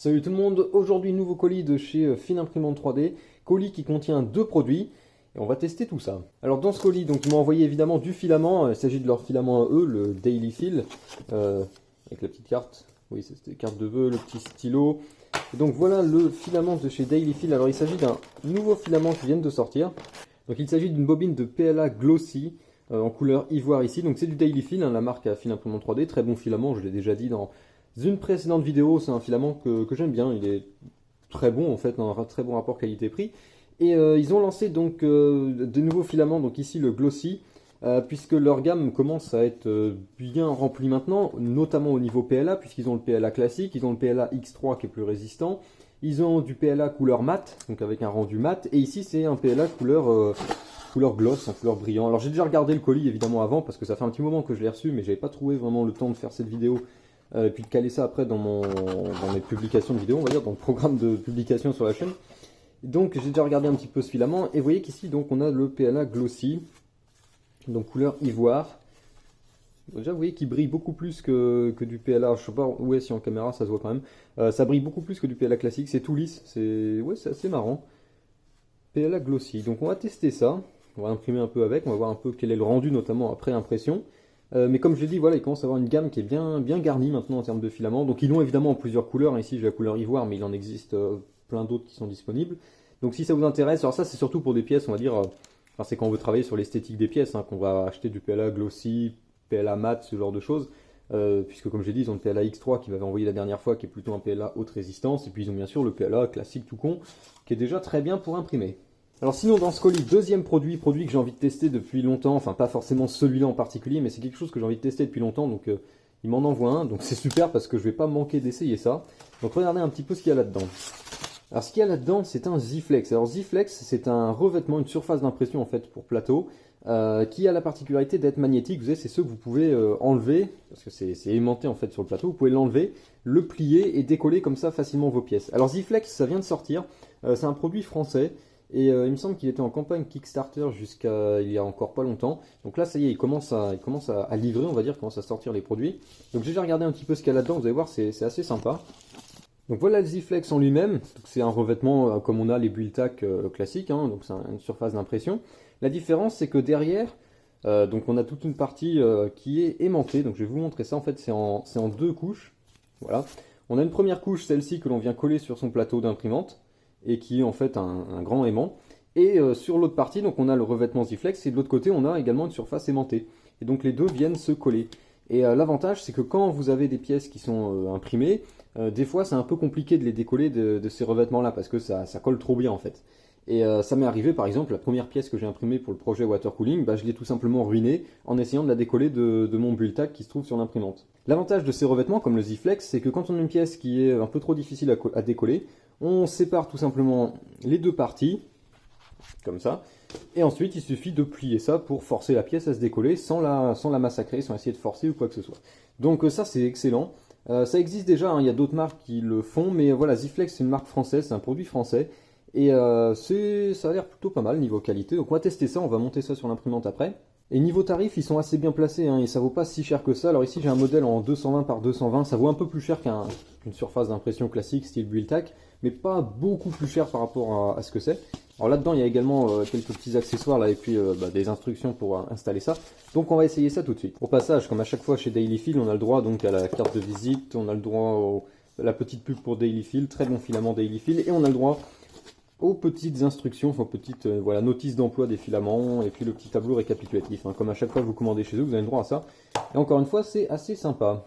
Salut tout le monde, aujourd'hui nouveau colis de chez Fine Imprimante 3D, colis qui contient deux produits et on va tester tout ça. Alors dans ce colis, donc ils m'ont envoyé évidemment du filament, il s'agit de leur filament à eux, le Daily Fill, avec la petite carte, oui c'est carte de vœux, le petit stylo. Et donc voilà le filament de chez Daily Fill, alors il s'agit d'un nouveau filament qui vient de sortir. Donc il s'agit d'une bobine de PLA Glossy en couleur ivoire ici, donc c'est du Daily Fill, hein, la marque à Fine Imprimante 3D, très bon filament, je l'ai déjà dit dans une précédente vidéo, c'est un filament que j'aime bien, il est très bon en fait, un très bon rapport qualité-prix. Et ils ont lancé donc de nouveaux filaments, donc ici le Glossy, puisque leur gamme commence à être bien remplie maintenant, notamment au niveau PLA, puisqu'ils ont le PLA classique, ils ont le PLA X3 qui est plus résistant, ils ont du PLA couleur mat, donc avec un rendu mat, et ici c'est un PLA couleur gloss, en couleur brillant. Alors j'ai déjà regardé le colis évidemment avant, parce que ça fait un petit moment que je l'ai reçu, mais j'avais pas trouvé vraiment le temps de faire cette vidéo. Et puis de caler ça après dans mes publications de vidéos, on va dire, dans le programme de publication sur la chaîne. Donc j'ai déjà regardé un petit peu ce filament, et vous voyez qu'ici donc on a le PLA Glossy, donc couleur ivoire. Déjà vous voyez qu'il brille beaucoup plus que du PLA, je sais pas où est si en caméra ça se voit quand même. Ça brille beaucoup plus que du PLA classique, c'est tout lisse, c'est assez marrant. PLA Glossy, donc on va tester ça, on va imprimer un peu avec, on va voir un peu quel est le rendu notamment après impression. Mais comme je l'ai dit, voilà, ils commencent à avoir une gamme qui est bien garnie maintenant en termes de filaments. Donc ils l'ont évidemment en plusieurs couleurs. Ici j'ai la couleur ivoire, mais il en existe plein d'autres qui sont disponibles. Donc si ça vous intéresse, alors ça c'est surtout pour des pièces, on va dire, enfin, c'est quand on veut travailler sur l'esthétique des pièces, hein, qu'on va acheter du PLA Glossy, PLA mat, ce genre de choses. Puisque comme j'ai dit, ils ont le PLA X3 qui m'avait envoyé la dernière fois, qui est plutôt un PLA haute résistance. Et puis ils ont bien sûr le PLA classique tout con, qui est déjà très bien pour imprimer. Alors sinon dans ce colis, deuxième produit que j'ai envie de tester depuis longtemps, enfin pas forcément celui-là en particulier, mais c'est quelque chose que j'ai envie de tester depuis longtemps, donc il m'en envoie un, donc c'est super parce que je vais pas manquer d'essayer ça. Donc regardez un petit peu ce qu'il y a là-dedans. Alors ce qu'il y a là-dedans, c'est un Z-Flex. Alors Z-Flex, c'est un revêtement, une surface d'impression en fait pour plateau, qui a la particularité d'être magnétique. Vous savez, c'est ceux que vous pouvez enlever, parce que c'est aimanté en fait sur le plateau, vous pouvez l'enlever, le plier et décoller comme ça facilement vos pièces. Alors Z-Flex, ça vient de sortir, c'est un produit français. Et il me semble qu'il était en campagne Kickstarter jusqu'à il y a encore pas longtemps. Donc là, ça y est, il commence à livrer, on va dire, il commence à sortir les produits. Donc j'ai déjà regardé un petit peu ce qu'il y a là-dedans, vous allez voir, c'est assez sympa. Donc voilà le Z-Flex en lui-même. C'est un revêtement comme on a les Build-Tac classiques, hein, donc c'est une surface d'impression. La différence, c'est que derrière, donc on a toute une partie qui est aimantée. Donc je vais vous montrer ça, en fait, c'est en deux couches. Voilà. On a une première couche, celle-ci, que l'on vient coller sur son plateau d'imprimante, et qui est en fait un grand aimant. Et sur l'autre partie, donc on a le revêtement Z-Flex, et de l'autre côté, on a également une surface aimantée. Et donc les deux viennent se coller. Et l'avantage, c'est que quand vous avez des pièces qui sont imprimées, des fois c'est un peu compliqué de les décoller de ces revêtements-là, parce que ça colle trop bien en fait. Et ça m'est arrivé, par exemple, la première pièce que j'ai imprimée pour le projet water cooling, je l'ai tout simplement ruinée en essayant de la décoller de mon Build-Tac qui se trouve sur l'imprimante. L'avantage de ces revêtements, comme le Z-Flex, c'est que quand on a une pièce qui est un peu trop difficile à décoller, on sépare tout simplement les deux parties, comme ça, et ensuite il suffit de plier ça pour forcer la pièce à se décoller sans la massacrer, sans essayer de forcer ou quoi que ce soit. Donc ça c'est excellent. Ça existe déjà, hein, il y a d'autres marques qui le font, mais voilà, Z-Flex c'est une marque française, c'est un produit français, et ça a l'air plutôt pas mal niveau qualité, donc on va tester ça, on va monter ça sur l'imprimante après. Et niveau tarif, ils sont assez bien placés, hein, et ça vaut pas si cher que ça. Alors ici j'ai un modèle en 220 par 220, ça vaut un peu plus cher qu'une surface d'impression classique style Build-Tac, mais pas beaucoup plus cher par rapport à ce que c'est. Alors là-dedans il y a également quelques petits accessoires là, et puis des instructions pour installer ça. Donc on va essayer ça tout de suite. Au passage, comme à chaque fois chez Daily Fill, on a le droit donc à la carte de visite, on a le droit à la petite pub pour Daily Fill, très bon filament Daily Fill, et on a le droit aux petites instructions, enfin petites voilà, notices d'emploi des filaments, et puis le petit tableau récapitulatif. Hein. Comme à chaque fois que vous commandez chez eux, vous avez le droit à ça. Et encore une fois, c'est assez sympa.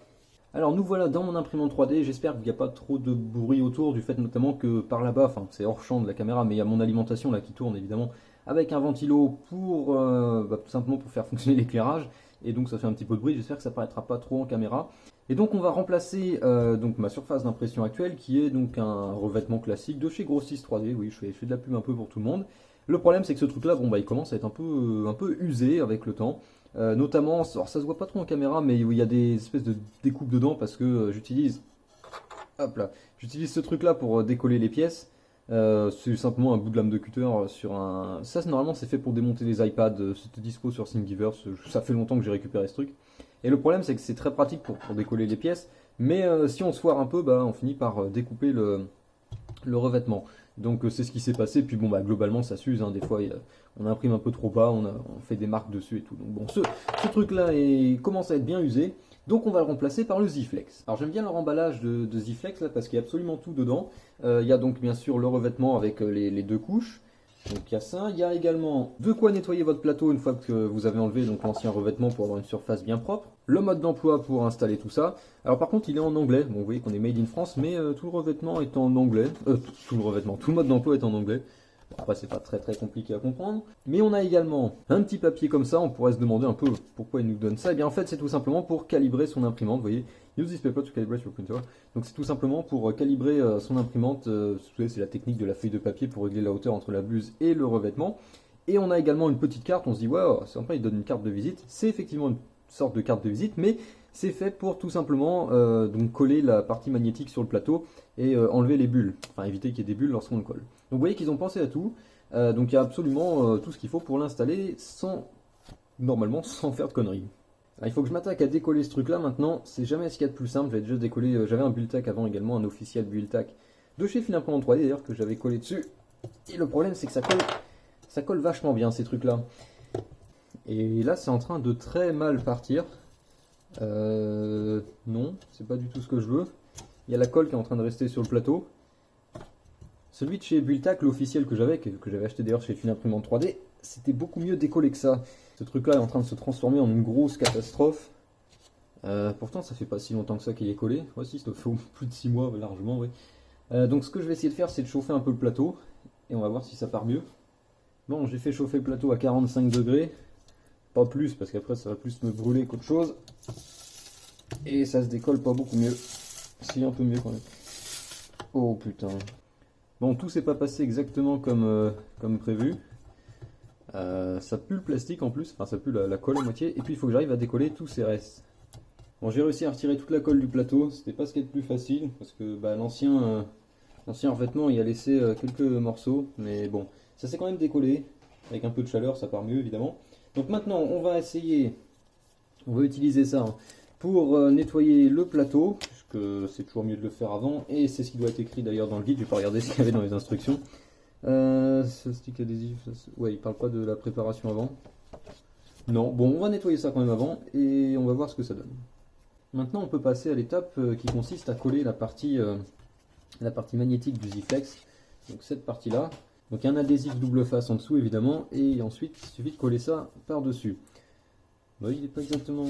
Alors nous voilà dans mon imprimante 3D, j'espère qu'il n'y a pas trop de bruit autour, du fait notamment que par là-bas, enfin c'est hors champ de la caméra, mais il y a mon alimentation là qui tourne évidemment, avec un ventilo pour tout simplement pour faire fonctionner l'éclairage, et donc ça fait un petit peu de bruit, j'espère que ça ne paraîtra pas trop en caméra. Et donc on va remplacer donc ma surface d'impression actuelle qui est donc un revêtement classique de chez Grossis 3D, oui je fais de la pub un peu pour tout le monde. Le problème c'est que ce truc là, il commence à être un peu usé avec le temps, notamment, alors ça se voit pas trop en caméra mais il y a des espèces de découpes dedans parce que j'utilise ce truc là pour décoller les pièces. C'est simplement un bout de lame de cutter sur un... Ça normalement c'est fait pour démonter les iPads, c'était dispo sur Thingiverse, ça fait longtemps que j'ai récupéré ce truc. Et le problème c'est que c'est très pratique pour décoller les pièces, Mais si on se foire un peu, bah, on finit par découper le revêtement. Donc c'est ce qui s'est passé, puis bon bah globalement ça s'use, hein. Des fois on imprime un peu trop bas, on fait des marques dessus et tout. Donc bon, ce truc là commence à être bien usé, donc on va le remplacer par le Z-Flex. Alors j'aime bien leur emballage de Z-Flex là parce qu'il y a absolument tout dedans. Il y a donc bien sûr le revêtement avec les deux couches. Donc il y a ça, il y a également de quoi nettoyer votre plateau une fois que vous avez enlevé donc l'ancien revêtement pour avoir une surface bien propre. Le mode d'emploi pour installer tout ça. Alors par contre il est en anglais, bon vous voyez qu'on est made in France, mais tout le revêtement est en anglais. Tout le revêtement, tout le mode d'emploi est en anglais. Bon, après c'est pas très compliqué à comprendre. Mais on a également un petit papier comme ça, on pourrait se demander un peu pourquoi il nous donne ça. Et bien en fait c'est tout simplement pour calibrer son imprimante, vous voyez. Use this paper to calibrate your printer. Donc c'est tout simplement pour calibrer son imprimante. C'est la technique de la feuille de papier pour régler la hauteur entre la buse et le revêtement. Et on a également une petite carte, on se dit waouh, c'est sympa, il donne une carte de visite. C'est effectivement une sorte de carte de visite, mais c'est fait pour tout simplement donc coller la partie magnétique sur le plateau et enlever les bulles, enfin éviter qu'il y ait des bulles lorsqu'on le colle. Donc vous voyez qu'ils ont pensé à tout, donc il y a absolument tout ce qu'il faut pour l'installer normalement sans faire de conneries. Alors, il faut que je m'attaque à décoller ce truc là maintenant, c'est jamais ce qu'il y a de plus simple, je vais déjà décoller, j'avais un Bulltac avant également, un officiel Bulltac de chez Finamprimante 3D d'ailleurs que j'avais collé dessus, et le problème c'est que ça colle vachement bien ces trucs là. Et là c'est en train de très mal partir, non, c'est pas du tout ce que je veux, il y a la colle qui est en train de rester sur le plateau. Celui de chez Bulltac, l'officiel que j'avais acheté d'ailleurs chez Finamprimante 3D, c'était beaucoup mieux décollé que ça. Ce truc là est en train de se transformer en une grosse catastrophe. Pourtant ça fait pas si longtemps que ça qu'il est collé. Voici, ça fait plus de 6 mois largement, oui. Donc ce que je vais essayer de faire c'est de chauffer un peu le plateau. Et on va voir si ça part mieux. Bon, j'ai fait chauffer le plateau à 45 degrés. Pas plus parce qu'après ça va plus me brûler qu'autre chose. Et ça se décolle pas beaucoup mieux. Si, un peu mieux quand même. Oh putain. Bon, tout s'est pas passé exactement comme prévu. Ça pue le plastique en plus, enfin ça pue la colle à moitié, et puis il faut que j'arrive à décoller tous ces restes. Bon, j'ai réussi à retirer toute la colle du plateau, c'était pas ce qui est le plus facile, parce que bah, l'ancien revêtement il a laissé quelques morceaux, mais bon, ça s'est quand même décollé, avec un peu de chaleur ça part mieux évidemment. Donc maintenant on va utiliser ça hein, pour nettoyer le plateau, puisque c'est toujours mieux de le faire avant, et c'est ce qui doit être écrit d'ailleurs dans le guide, je vais pas regarder ce qu'il y avait dans les instructions. Ce stick adhésif, ouais, il parle pas de la préparation avant. Non, bon, on va nettoyer ça quand même avant et on va voir ce que ça donne. Maintenant, on peut passer à l'étape qui consiste à coller la partie magnétique du Z-Flex. Donc cette partie-là. Donc il y a un adhésif double face en dessous évidemment et ensuite il suffit de coller ça par-dessus. Bah, il n'est pas exactement...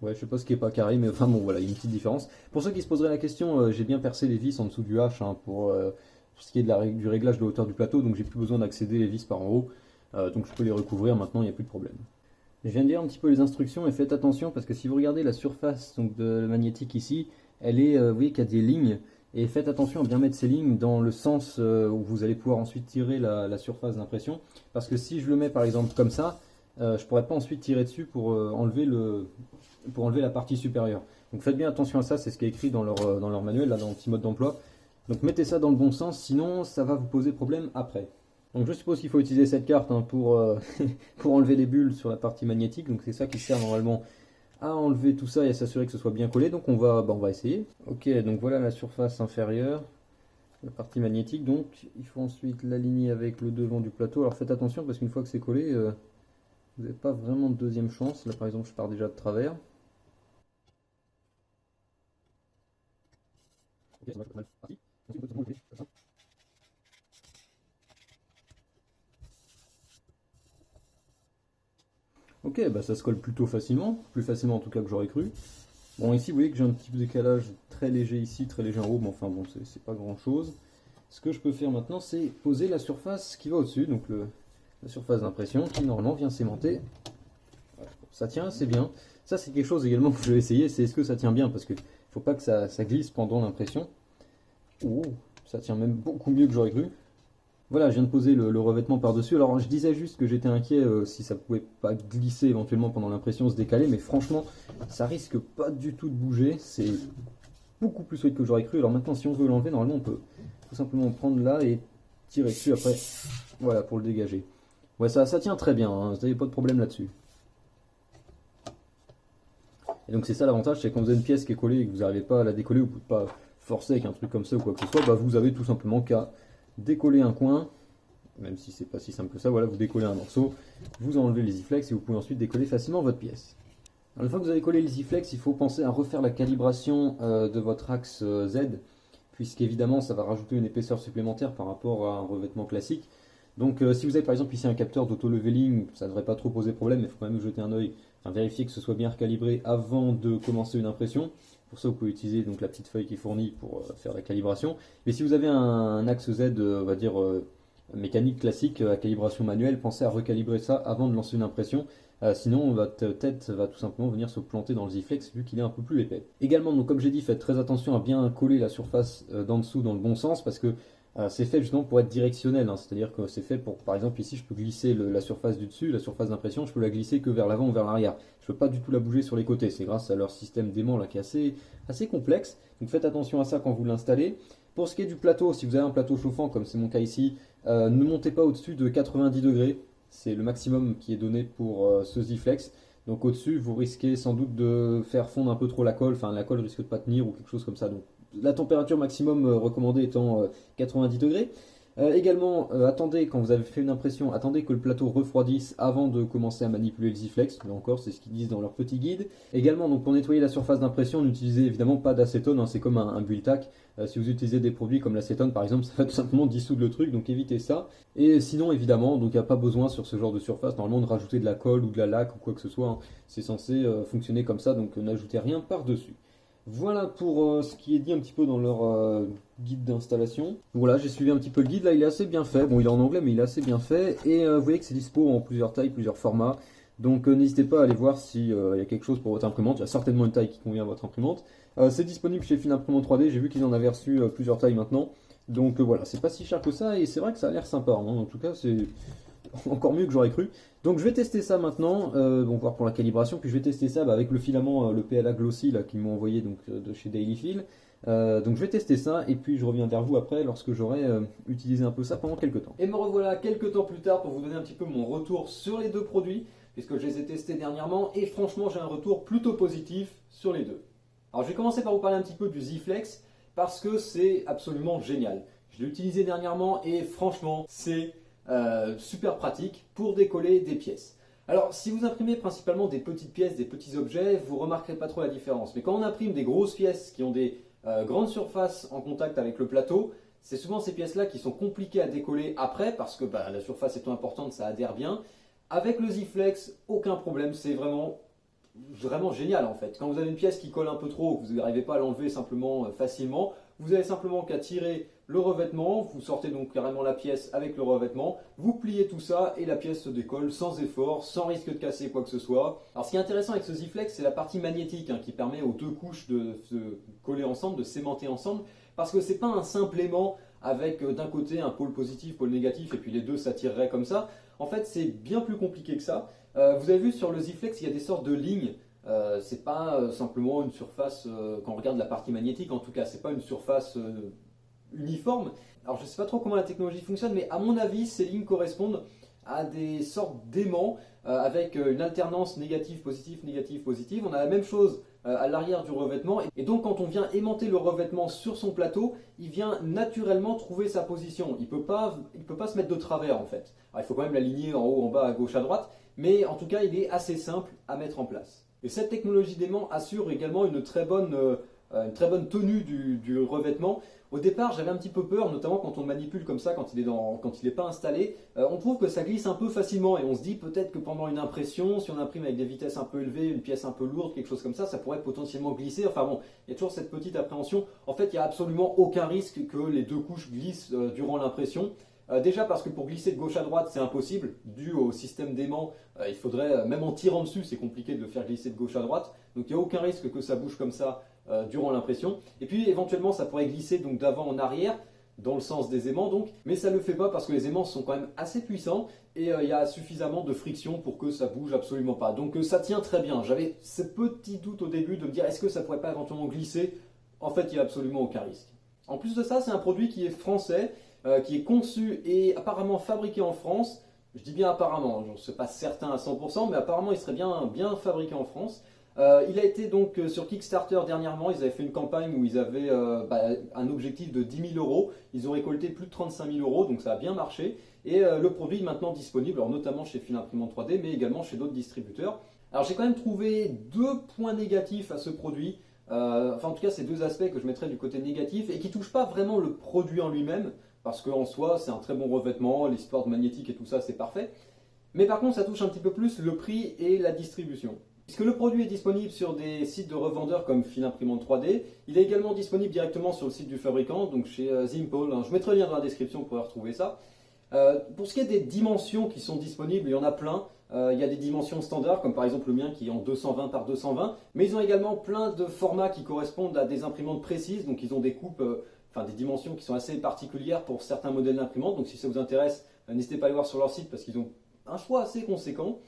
Ouais, je sais pas ce qui est pas carré, mais enfin bon, voilà, il y a une petite différence. Pour ceux qui se poseraient la question, j'ai bien percé les vis en dessous du H hein, pour ce qui est du réglage de hauteur du plateau, donc j'ai plus besoin d'accéder les vis par en haut, donc je peux les recouvrir maintenant, il n'y a plus de problème. Je viens de lire un petit peu les instructions et faites attention parce que si vous regardez la surface donc, de la magnétique ici, elle est, vous voyez qu'il y a des lignes, et faites attention à bien mettre ces lignes dans le sens où vous allez pouvoir ensuite tirer la surface d'impression, parce que si je le mets par exemple comme ça, je pourrais pas ensuite tirer dessus pour enlever la partie supérieure. Donc faites bien attention à ça, c'est ce qui est écrit dans leur manuel, là, dans le petit mode d'emploi. Donc mettez ça dans le bon sens, sinon ça va vous poser problème après. Donc je suppose qu'il faut utiliser cette carte hein, pour enlever les bulles sur la partie magnétique. Donc c'est ça qui sert normalement à enlever tout ça et à s'assurer que ce soit bien collé. Donc on va essayer. Ok, donc voilà la surface inférieure, la partie magnétique. Donc il faut ensuite l'aligner avec le devant du plateau. Alors faites attention parce qu'une fois que c'est collé, vous n'avez pas vraiment de deuxième chance. Là par exemple je pars déjà de travers. Ok, ça va, pas mal. Parti. Ok, bah ça se colle plutôt facilement, plus facilement en tout cas que j'aurais cru. Bon ici vous voyez que j'ai un petit décalage très léger ici, très léger en haut, mais enfin bon c'est pas grand chose. Ce que je peux faire maintenant c'est poser la surface qui va au-dessus, donc la surface d'impression qui normalement vient s'aimanter. Voilà. Ça tient assez bien. Ça c'est quelque chose également que je vais essayer, c'est est-ce que ça tient bien, parce qu'il ne faut pas que ça glisse pendant l'impression. Oh, ça tient même beaucoup mieux que j'aurais cru. Voilà, je viens de poser le revêtement par-dessus. Alors je disais juste que j'étais inquiet si ça pouvait pas glisser éventuellement pendant l'impression, se décaler, mais franchement, ça risque pas du tout de bouger. C'est beaucoup plus solide que j'aurais cru. Alors maintenant, si on veut l'enlever, normalement, on peut tout simplement prendre là et tirer dessus après. Voilà, pour le dégager. Ouais, ça tient très bien, hein, vous n'avez pas de problème là-dessus. Et donc c'est ça l'avantage, c'est quand vous avez une pièce qui est collée et que vous n'arrivez pas à la décoller, vous ne pouvez pas forcer avec un truc comme ça ou quoi que ce soit, bah vous avez tout simplement qu'à décoller un coin, même si c'est pas si simple que ça, voilà, vous décollez un morceau, vous enlevez les EasyFlex et vous pouvez ensuite décoller facilement votre pièce. Alors, une fois que vous avez collé les EasyFlex, il faut penser à refaire la calibration de votre axe Z, puisqu'évidemment ça va rajouter une épaisseur supplémentaire par rapport à un revêtement classique. Donc si vous avez par exemple ici un capteur d'auto-leveling, ça ne devrait pas trop poser problème, mais il faut quand même jeter un œil, enfin, vérifier que ce soit bien recalibré avant de commencer une impression. Pour ça vous pouvez utiliser donc la petite feuille qui est fournie pour faire la calibration. Mais si vous avez un axe Z, on va dire mécanique classique à calibration manuelle, pensez à recalibrer ça avant de lancer une impression. Sinon, votre tête va tout simplement venir se planter dans le Z-Flex vu qu'il est un peu plus épais. Également, donc, comme j'ai dit, faites très attention à bien coller la surface d'en dessous dans le bon sens parce que c'est fait justement pour être directionnel. Hein. C'est-à-dire que c'est fait pour, par exemple, ici, je peux glisser la surface du dessus, la surface d'impression, je peux la glisser que vers l'avant ou vers l'arrière. Je ne peux pas du tout la bouger sur les côtés. C'est grâce à leur système d'aimant là qui est assez complexe. Donc faites attention à ça quand vous l'installez. Pour ce qui est du plateau, si vous avez un plateau chauffant, comme c'est mon cas ici, ne montez pas au-dessus de 90 degrés. C'est le maximum qui est donné pour ce Z-Flex. Donc au-dessus, vous risquez sans doute de faire fondre un peu trop la colle. Enfin, la colle risque de pas tenir ou quelque chose comme ça. Donc la température maximum recommandée étant 90 degrés. Également, attendez, quand vous avez fait une impression, attendez que le plateau refroidisse avant de commencer à manipuler le Z-Flex. Là encore, c'est ce qu'ils disent dans leur petit guide. Également, donc, pour nettoyer la surface d'impression, n'utilisez évidemment pas d'acétone, hein, c'est comme un build tack. Si vous utilisez des produits comme l'acétone par exemple, ça va tout simplement dissoudre le truc, donc évitez ça. Et sinon, évidemment, donc il n'y a pas besoin sur ce genre de surface, normalement, de rajouter de la colle ou de la laque ou quoi que ce soit. Hein. C'est censé fonctionner comme ça, donc n'ajoutez rien par-dessus. Voilà pour ce qui est dit un petit peu dans leur guide d'installation. Voilà, j'ai suivi un petit peu le guide, là il est assez bien fait. Bon, il est en anglais, mais il est assez bien fait. Et vous voyez que c'est dispo en plusieurs tailles, plusieurs formats. Donc n'hésitez pas à aller voir s'il y a quelque chose pour votre imprimante. Il y a certainement une taille qui convient à votre imprimante. C'est disponible chez Fin'imprimante 3D, j'ai vu qu'ils en avaient reçu plusieurs tailles maintenant. Donc voilà, c'est pas si cher que ça et c'est vrai que ça a l'air sympa. Hein. En tout cas, c'est encore mieux que j'aurais cru. Donc je vais tester ça maintenant, bon, voir pour la calibration, puis je vais tester ça avec le filament, le PLA Glossy là, qu'ils m'ont envoyé donc, de chez Dailyfill. Donc je vais tester ça et puis je reviens vers vous après lorsque j'aurai utilisé un peu ça pendant quelques temps. Et me revoilà quelques temps plus tard pour vous donner un petit peu mon retour sur les deux produits, puisque je les ai testés dernièrement et franchement j'ai un retour plutôt positif sur les deux. Alors je vais commencer par vous parler un petit peu du Z-Flex parce que c'est absolument génial. Je l'ai utilisé dernièrement et franchement c'est super pratique pour décoller des pièces. Alors si vous imprimez principalement des petites pièces, des petits objets, vous ne remarquerez pas trop la différence. Mais quand on imprime des grosses pièces qui ont des grandes surfaces en contact avec le plateau, c'est souvent ces pièces-là qui sont compliquées à décoller après parce que la surface étant importante, ça adhère bien. Avec le Z-Flex, aucun problème, c'est vraiment génial en fait. Quand vous avez une pièce qui colle un peu trop, vous n'arrivez pas à l'enlever simplement facilement, vous avez simplement qu'à tirer le revêtement, vous sortez donc carrément la pièce avec le revêtement, vous pliez tout ça et la pièce se décolle sans effort, sans risque de casser quoi que ce soit. Alors ce qui est intéressant avec ce Z-Flex, c'est la partie magnétique qui permet aux deux couches de se coller ensemble, de s'aimanter ensemble, parce que c'est pas un simple aimant avec d'un côté un pôle positif, pôle négatif et puis les deux s'attireraient comme ça. En fait c'est bien plus compliqué que ça. Vous avez vu sur le Z-Flex, il y a des sortes de lignes. C'est pas simplement une surface, quand on regarde la partie magnétique en tout cas, c'est pas une surface uniforme. Alors je ne sais pas trop comment la technologie fonctionne, mais à mon avis, ces lignes correspondent à des sortes d'aimants avec une alternance négative-positive, négative-positive. On a la même chose à l'arrière du revêtement. Et donc quand on vient aimanter le revêtement sur son plateau, il vient naturellement trouver sa position. Il peut pas se mettre de travers en fait. Alors, il faut quand même l'aligner en haut, en bas, à gauche, à droite. Mais en tout cas, il est assez simple à mettre en place. Et cette technologie d'aimant assure également une très bonne tenue du revêtement. Au départ, j'avais un petit peu peur, notamment quand on le manipule comme ça, quand il n'est pas installé. On trouve que ça glisse un peu facilement et on se dit peut-être que pendant une impression, si on imprime avec des vitesses un peu élevées, une pièce un peu lourde, quelque chose comme ça pourrait potentiellement glisser. Enfin bon, il y a toujours cette petite appréhension. En fait, il n'y a absolument aucun risque que les deux couches glissent durant l'impression. Déjà parce que pour glisser de gauche à droite, c'est impossible, dû au système d'aimant. Il faudrait, même en tirant dessus, c'est compliqué de le faire glisser de gauche à droite. Donc il n'y a aucun risque que ça bouge comme ça durant l'impression. Et puis éventuellement, ça pourrait glisser donc d'avant en arrière, dans le sens des aimants donc. Mais ça ne le fait pas parce que les aimants sont quand même assez puissants et il y a suffisamment de friction pour que ça bouge absolument pas. Donc ça tient très bien. J'avais ce petit doute au début de me dire est-ce que ça pourrait pas éventuellement glisser. En fait, il n'y a absolument aucun risque. En plus de ça, c'est un produit qui est français, qui est conçu et apparemment fabriqué en France. Je dis bien apparemment, je ne suis pas certain à 100%, mais apparemment il serait bien fabriqué en France. Il a été donc sur Kickstarter dernièrement, ils avaient fait une campagne où ils avaient un objectif de 10 000 euros. Ils ont récolté plus de 35 000 euros, donc ça a bien marché. Et le produit est maintenant disponible, alors notamment chez Filimprimante 3D, mais également chez d'autres distributeurs. Alors j'ai quand même trouvé deux points négatifs à ce produit. Enfin en tout cas c'est deux aspects que je mettrais du côté négatif et qui ne touchent pas vraiment le produit en lui-même, parce qu'en soi c'est un très bon revêtement, l'histoire de magnétique et tout ça c'est parfait. Mais par contre ça touche un petit peu plus le prix et la distribution. Puisque le produit est disponible sur des sites de revendeurs comme Filimprimante 3D, il est également disponible directement sur le site du fabricant, donc chez Zimpol. Je mettrai le lien dans la description pour retrouver ça. Pour ce qui est des dimensions qui sont disponibles, il y en a plein. Il y a des dimensions standards, comme par exemple le mien qui est en 220 par 220, mais ils ont également plein de formats qui correspondent à des imprimantes précises, donc ils ont des coupes, des dimensions qui sont assez particulières pour certains modèles d'imprimantes, donc si ça vous intéresse, n'hésitez pas à aller voir sur leur site parce qu'ils ont un choix assez conséquent.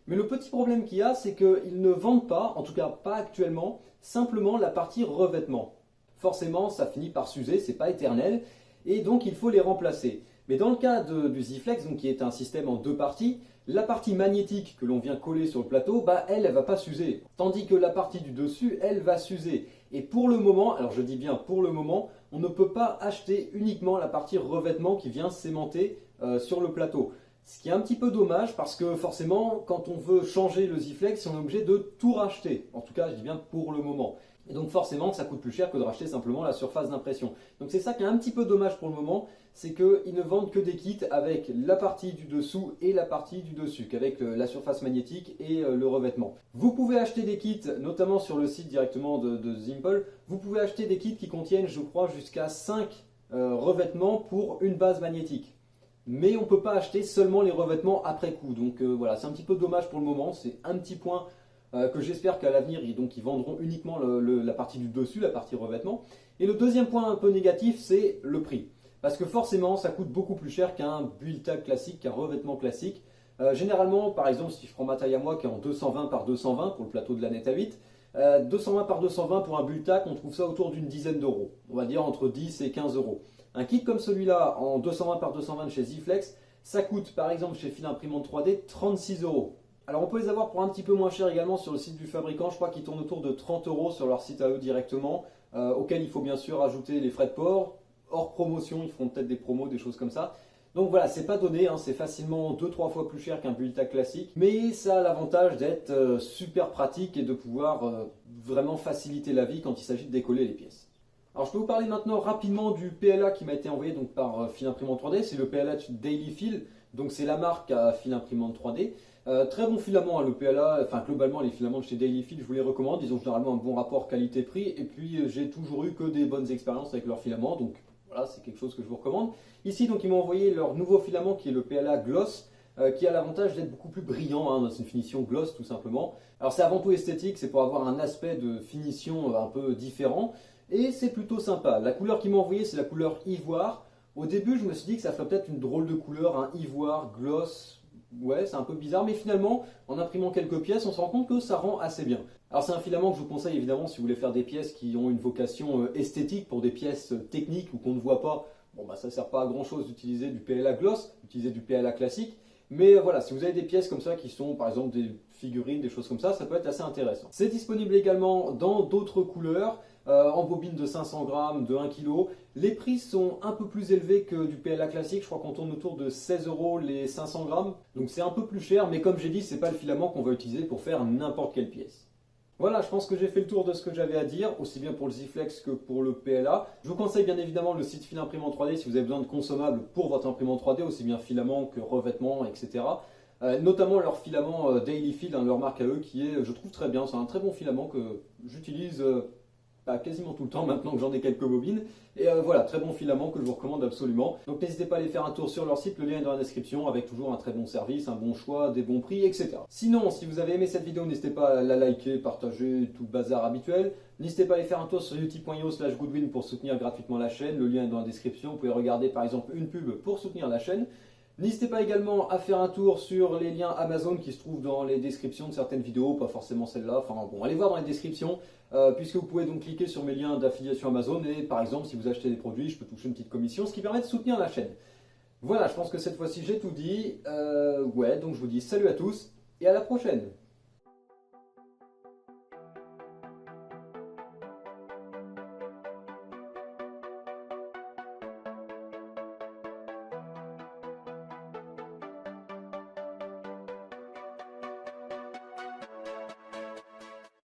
Mais le petit problème qu'il y a, c'est qu'ils ne vendent pas, en tout cas pas actuellement, simplement la partie revêtement. Forcément, ça finit par s'user, c'est pas éternel, et donc il faut les remplacer. Mais dans le cas du Z-Flex, donc qui est un système en deux parties, la partie magnétique que l'on vient coller sur le plateau, elle ne va pas s'user. Tandis que la partie du dessus, elle va s'user. Et pour le moment, alors je dis bien pour le moment, on ne peut pas acheter uniquement la partie revêtement qui vient s'aimanter sur le plateau. Ce qui est un petit peu dommage parce que forcément, quand on veut changer le Z-Flex, on est obligé de tout racheter. En tout cas, je dis bien pour le moment. Et donc forcément, ça coûte plus cher que de racheter simplement la surface d'impression. Donc c'est ça qui est un petit peu dommage pour le moment, c'est qu'ils ne vendent que des kits avec la partie du dessous et la partie du dessus, qu'avec la surface magnétique et le revêtement. Vous pouvez acheter des kits, notamment sur le site directement de Zimpol, vous pouvez acheter des kits qui contiennent, je crois, jusqu'à 5 revêtements pour une base magnétique. Mais on ne peut pas acheter seulement les revêtements après coup. Donc voilà, c'est un petit peu dommage pour le moment, c'est un petit point que j'espère qu'à l'avenir, ils vendront uniquement la partie du dessus, la partie revêtement. Et le deuxième point un peu négatif, c'est le prix. Parce que forcément, ça coûte beaucoup plus cher qu'un build tag classique, qu'un revêtement classique. Généralement, par exemple, si je prends ma taille à moi qui est en 220 par 220 pour le plateau de la Net A8, 220 par 220 pour un build tag, on trouve ça autour d'une dizaine d'euros. On va dire entre 10 et 15 euros. Un kit comme celui-là, en 220 par 220 chez Z-Flex, ça coûte par exemple chez Filimprimante 3D 36 euros. Alors on peut les avoir pour un petit peu moins cher également sur le site du fabricant, je crois qu'ils tournent autour de 30 euros sur leur site à eux directement, auquel il faut bien sûr ajouter les frais de port, hors promotion, ils feront peut-être des promos, des choses comme ça. Donc voilà, c'est pas donné, c'est facilement 2-3 fois plus cher qu'un build tag classique, mais ça a l'avantage d'être super pratique et de pouvoir vraiment faciliter la vie quand il s'agit de décoller les pièces. Alors je peux vous parler maintenant rapidement du PLA qui m'a été envoyé donc, par Filimprimante 3D, c'est le PLA Daily Fill, donc c'est la marque à Filimprimante 3D. Très bon filament, le PLA, enfin globalement les filaments de chez Daily Fill, je vous les recommande, ils ont généralement un bon rapport qualité-prix, et puis j'ai toujours eu que des bonnes expériences avec leurs filaments, donc voilà, c'est quelque chose que je vous recommande. Ici donc ils m'ont envoyé leur nouveau filament qui est le PLA Gloss, qui a l'avantage d'être beaucoup plus brillant, dans une finition gloss tout simplement. Alors c'est avant tout esthétique, c'est pour avoir un aspect de finition un peu différent, et c'est plutôt sympa. La couleur qu'ils m'ont envoyé, c'est la couleur ivoire. Au début, je me suis dit que ça ferait peut-être une drôle de couleur, un ivoire, gloss. Ouais, c'est un peu bizarre, mais finalement, en imprimant quelques pièces, on se rend compte que ça rend assez bien. Alors c'est un filament que je vous conseille évidemment si vous voulez faire des pièces qui ont une vocation esthétique, pour des pièces techniques ou qu'on ne voit pas. Bon ça ne sert pas à grand chose d'utiliser du PLA gloss, d'utiliser du PLA classique. Mais voilà, si vous avez des pièces comme ça qui sont par exemple des figurines, des choses comme ça peut être assez intéressant. C'est disponible également dans d'autres couleurs, en bobine de 500 grammes, de 1 kg. Les prix sont un peu plus élevés que du PLA classique, je crois qu'on tourne autour de 16 euros les 500 grammes. Donc c'est un peu plus cher, mais comme j'ai dit, c'est pas le filament qu'on va utiliser pour faire n'importe quelle pièce. Voilà, je pense que j'ai fait le tour de ce que j'avais à dire, aussi bien pour le Z-Flex que pour le PLA. Je vous conseille bien évidemment le site Filimprimante 3D si vous avez besoin de consommables pour votre imprimante 3D, aussi bien filament que revêtement, etc. Notamment leur filament Daily Fill, leur marque à eux, qui est, je trouve, très bien. C'est un très bon filament que j'utilise quasiment tout le temps maintenant que j'en ai quelques bobines. Et voilà, très bon filament que je vous recommande absolument. Donc n'hésitez pas à aller faire un tour sur leur site, le lien est dans la description, avec toujours un très bon service, un bon choix, des bons prix, etc. Sinon, si vous avez aimé cette vidéo, n'hésitez pas à la liker, partager, tout le bazar habituel. N'hésitez pas à aller faire un tour sur utip.io/goodwin pour soutenir gratuitement la chaîne, le lien est dans la description. Vous pouvez regarder par exemple une pub pour soutenir la chaîne. N'hésitez pas également à faire un tour sur les liens Amazon qui se trouvent dans les descriptions de certaines vidéos, pas forcément celle-là, enfin bon, allez voir dans les descriptions, puisque vous pouvez donc cliquer sur mes liens d'affiliation Amazon et par exemple si vous achetez des produits, je peux toucher une petite commission, ce qui permet de soutenir la chaîne. Voilà, je pense que cette fois-ci j'ai tout dit, ouais, donc je vous dis salut à tous et à la prochaine.